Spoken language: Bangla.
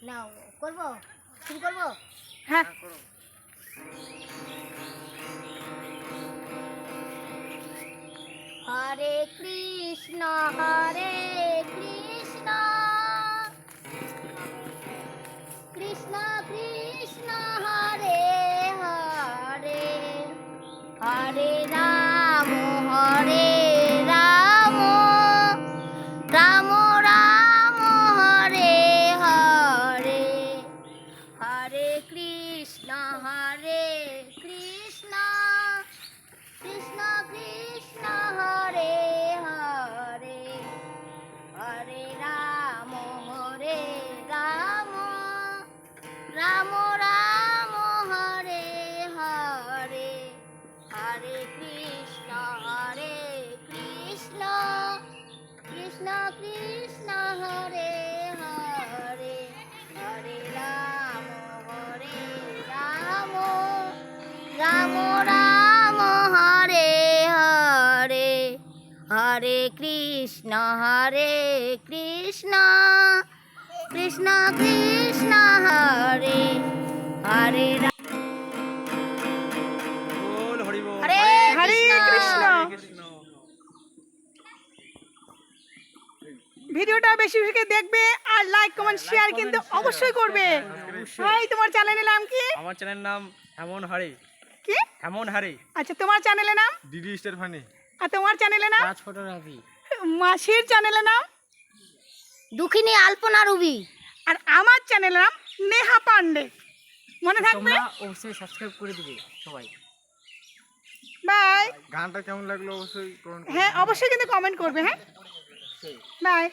নাও করবো, শুরু করবো। হ্যাঁ হরে কৃষ্ণ হরে কৃষ্ণ কৃষ্ণ কৃষ্ণ হরে হরে হরে রাম রাম রাম হরে হরে হরে কৃষ্ণ কৃষ্ণ কৃষ্ণ হরে হরে হরে রাম রাম রাম হরে হরে হরে কৃষ্ণ কৃষ্ণ কৃষ্ণ কৃষ্ণ হরে হরে হরে রাম রাম রাম হরে হরে হরে কৃষ্ণ কৃষ্ণ কৃষ্ণ কৃষ্ণ হরে হরে बोल हरि बोल হরে হরে কৃষ্ণ। কৃষ্ণ। ভিডিওটা বেশি বেশি করে দেখবে আর লাইক কমেন্ট শেয়ার কিন্তু অবশ্যই করবে। ভাই তোমার চ্যানেলের নাম কি? আমার চ্যানেলের নাম হেমন হারি। কি? হেমন হারি। আচ্ছা তোমার চ্যানেলের নাম? DD star funny. আর তোমার চ্যানেলের নাম? রাজ ফটোগ্রাফি। মাসির চ্যানেলের নাম? দুঃখিনী আলপনা রুবি। আর আমার চ্যানেলের নাম নেহা পান্ডে। মনে থাকবে? তোমরা অবশ্যই সাবস্ক্রাইব করে দিবে সবাই। বাই। গানটা কেমন লাগলো অবশ্যই কমেন্ট হ্যাঁ অবশ্যই কিন্তু কমেন্ট করবে। হ্যাঁ বাই।